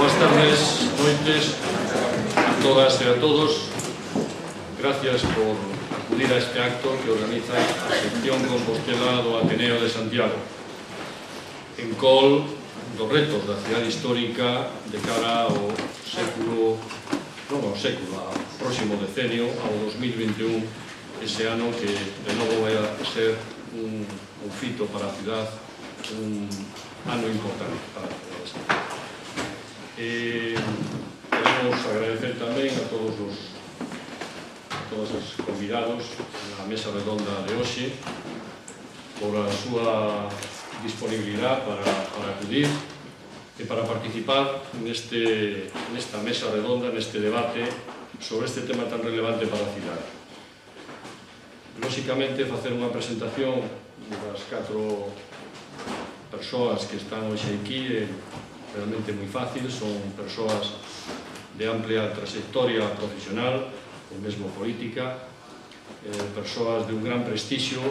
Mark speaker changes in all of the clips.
Speaker 1: Boas tardes, noites a todas e a todos. Gracias por acudir a este acto que organiza a sección Compostela do Ateneo de Santiago, en col dos retos da cidade histórica de cara ao século, non ao século, ao próximo decenio, ao 2021, ese ano que de novo vai a ser un fito para a cidade, un ano importante para a cidade de Santiago. Queremos agradecer tamén a todos os convidados na mesa redonda de hoxe por a súa disponibilidade para acudir e para participar nesta mesa redonda, neste debate sobre este tema tan relevante para a cidade. Lóxicamente, facer unha presentación das 4 persoas que están hoxe aquí é realmente moi fácil. Son persoas de amplia trayectoria profesional e mesmo política, persoas de un gran prestixio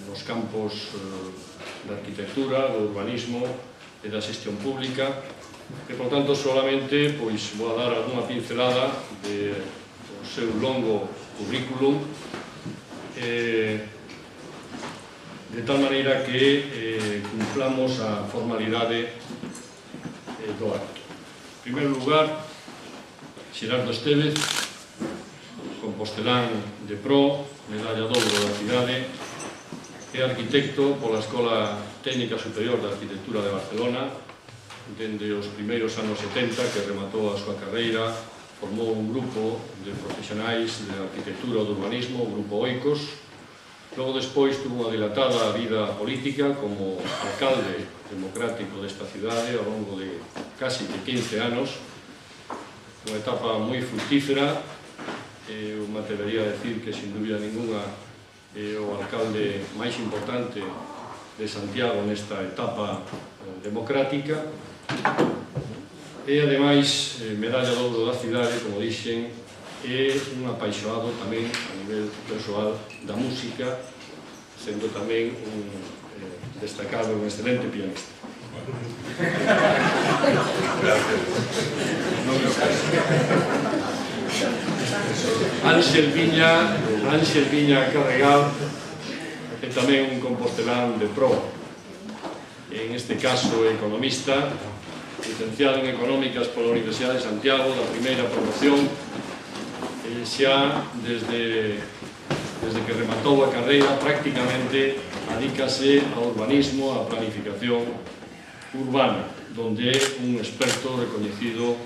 Speaker 1: nos campos da arquitectura, do urbanismo e da xestión pública, e, por tanto, solamente vou a dar algunha pincelada do seu longo currículum, de tal maneira que cumplamos a formalidade do acto. En primeiro lugar, Xerardo Estévez, compostelán de pro, medalla de ouro da cidade, é arquitecto pola Escola Técnica Superior de Arquitectura de Barcelona, dende os primeiros anos 70, que rematou a súa carreira, formou un grupo de profesionais de arquitectura ou de urbanismo, o Grupo Oikos. Logo, despois, tuvo unha dilatada vida política como alcalde democrático desta cidade ao longo de casi 15 anos, unha etapa moi fructífera. Eu me atrevería a decir que, sin dúbida ninguna, é o alcalde máis importante de Santiago nesta etapa democrática, e, ademais, medalla de ouro da cidade, como dixen, é un apaixonado tamén a nivel persoal da música, sendo tamén un destacado, un excelente pianista. Ángel Viña Carregal é tamén un compostelán de pro, en este caso economista, licenciado en Económicas pola Universidade de Santiago, da primeira promoción, xa desde que rematou a carreira prácticamente adícase ao urbanismo, á planificación urbana, donde é un experto recoñecido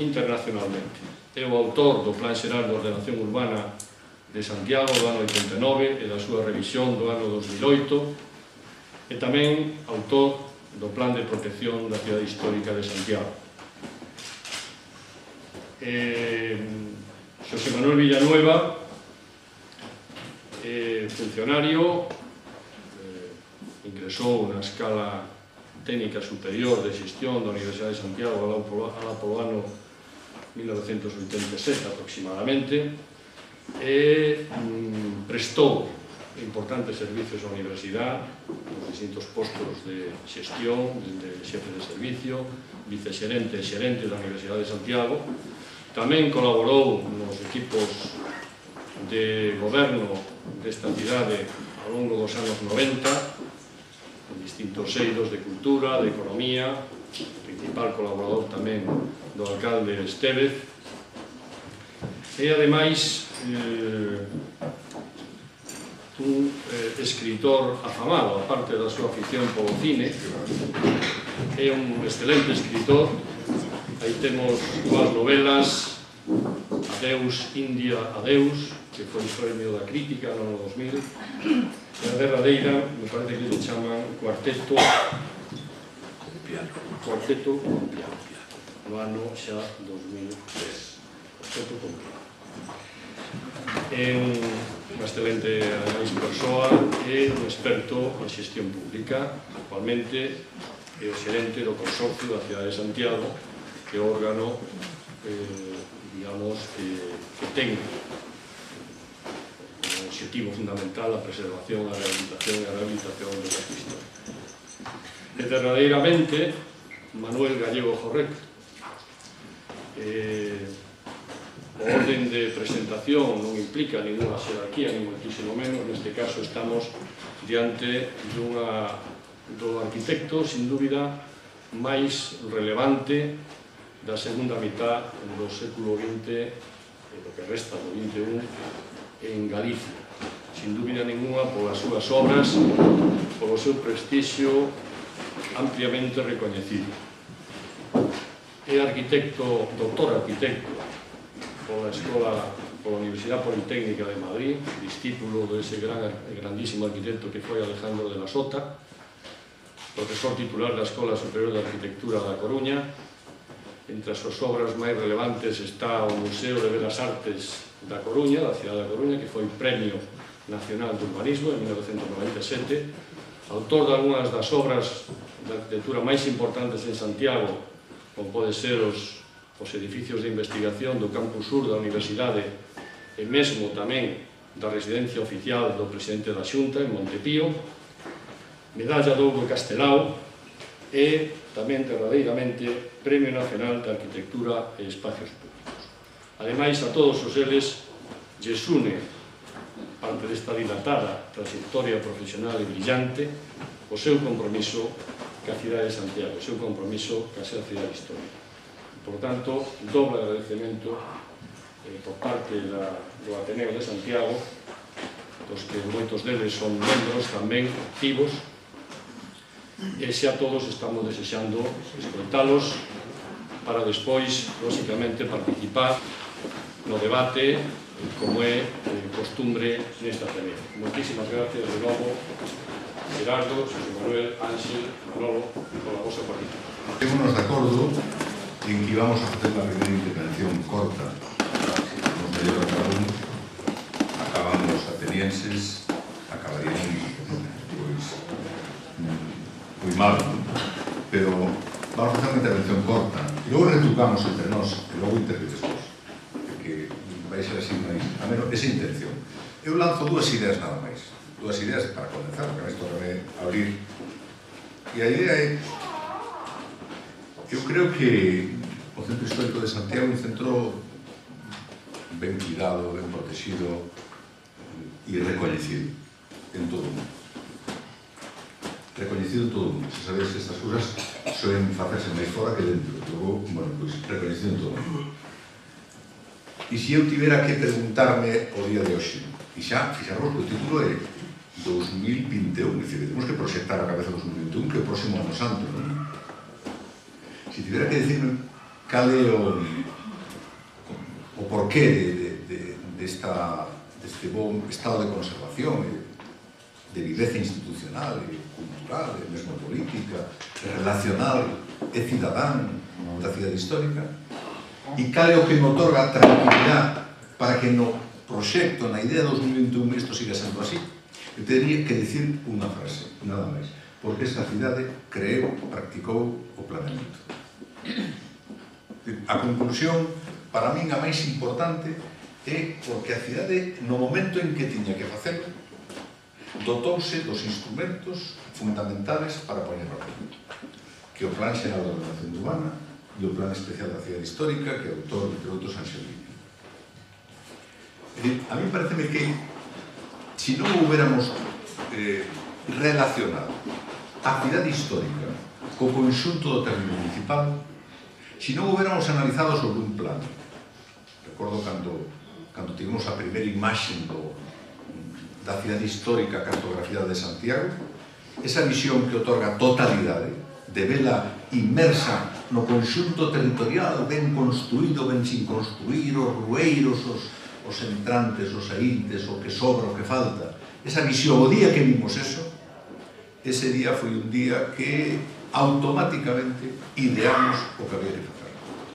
Speaker 1: internacionalmente. É o autor do Plan Xeral de Ordenación Urbana de Santiago do ano 89 e da súa revisión do ano 2008, e tamén autor do Plan de Protección da Cidade Histórica de Santiago. Xosé Manuel Villanueva, funcionario, ingresou na Escala Técnica Superior de Xestión da Universidade de Santiago alá polo ano 1987 aproximadamente, e prestou importantes servicios á universidade nos distintos postos de xestión, dende xefe de servicio, vicexerente e xerente da Universidade de Santiago. Tamén colaborou nos equipos de goberno desta cidade ao longo dos anos 90, en distintos eidos de cultura, de economía, principal colaborador tamén do alcalde Estévez, e, ademais, un escritor afamado, aparte da súa afición polo cine. É un excelente escritor. Aí temos dúas novelas: Adeus, India, Adeus, que foi premio da crítica no ano 2000, e a derradeira, me parece que se chaman Cuarteto con piano, no ano xa 2003. Cuarteto con piano. É unha excelente persoa e un experto en xestión pública. Actualmente é o xerente do Consorcio da Cidade de Santiago, que é o órgano, digamos, que ten como objetivo fundamental a preservación, a rehabilitación e a rehabilitación do casco histórico. E, verdadeiramente, Manuel Gallego Jorrec. O orden de presentación non implica ninguna xerarquía, ni moitísimo menos. Neste caso estamos diante do arquitecto, sin dúbida, máis relevante da segunda mitad do século XX e do que resta do XXI en Galicia. Sin dúbida ninguna, polas súas obras, polo seu prestixio ampliamente recoñecido. É arquitecto, doutor arquitecto, pola Universidade Politécnica de Madrid, discípulo dese grandísimo arquitecto que foi Alejandro de la Sota, profesor titular da Escola Superior de Arquitectura da Coruña. Entre as súas obras máis relevantes está o Museo de Belas Artes da Coruña, da cidade da Coruña, que foi Premio Nacional de Urbanismo en 1997, autor de algunhas das obras de arquitectura máis importantes en Santiago, como pode ser os edificios de investigación do Campus Sur da Universidade e mesmo tamén da residencia oficial do presidente da Xunta en Montepío, Medalla de Ouro Castelao e tamén derradeiramente Premio Nacional de Arquitectura e Espacios Públicos. Ademais, a todos os eles lles une, parte desta dilatada trayectoria profesional e brillante, o seu compromiso ca cidade de Santiago, o seu compromiso ca ser cidade histórica. Por tanto, doble agradecemento por parte do Ateneo de Santiago, dos que moitos deles son membros tamén activos, e xa todos estamos desexando escoitalos para despois, lóxicamente, participar no debate como é costumbre nesta Ateneo. Moitísimas gracias de novo, Gerardo, José Manuel, Ángel, Manolo, pola vosa participación.
Speaker 2: Témonos de acordo en que íbamos a facer a primeira intervención corta. Nos mellor a cada un, acabamos os atenienses, acabaríamos moi mal, pero vamos a facer unha intervención corta e logo retrucamos entre nós e logo interpretes vos, porque vai ser así máis a menos esa intención. Eu lanzo dúas ideas nada máis, dúas ideas para comenzar, porque isto vai abrir, e a idea é: eu creo que o Centro Histórico de Santiago é un centro ben cuidado, ben protegido e recoñecido en todo o mundo. Recoñecido en todo o mundo. Se sabedes que estas cousas soen facerse máis fora que dentro. Logo, bueno, pois, recoñecido en todo o mundo. E se eu tivera que preguntarme o día de hoxe, e xa, fixarvos que o título é 2021, é dicir, temos que proxectar a cabeza 2021, que é o próximo ano santo, non? Se tivera que dicirme cal é o porqué deste bon estado de conservación, de viveza institucional, cultural, mesmo política, relacional e cidadán da cidade histórica, e cal é o que me otorga tranquilidade para que no proxecto, na idea 2021, isto siga sendo así. Eu teria que dicir unha frase, nada máis, porque esta cidade creou, practicou o planeamento. A conclusión, para min, a máis importante é porque a cidade, no momento en que tiña que facelo, dotouse dos instrumentos fundamentales para poñer orden, que o Plan Xeral de Ordenación Urbana e o Plan Especial da Cidade Histórica, que é autor, entre outros, Anxelini. É dicir, a mí pareceme que se non hubiéramos relacionado a cidade histórica co conxunto do término municipal, se non hubiéramos analizado sobre un plano. Recordo cando tivemos a primeira imaxe da cidade histórica cartografiada de Santiago, esa visión que otorga totalidade, de vela inmersa no conxunto territorial, ben construído, ben sin construir, os rueiros, os entrantes, os saíntes, o que sobra, o que falta. Esa visión, o día que vimos eso, ese día foi un día que automáticamente ideamos o que había que facer.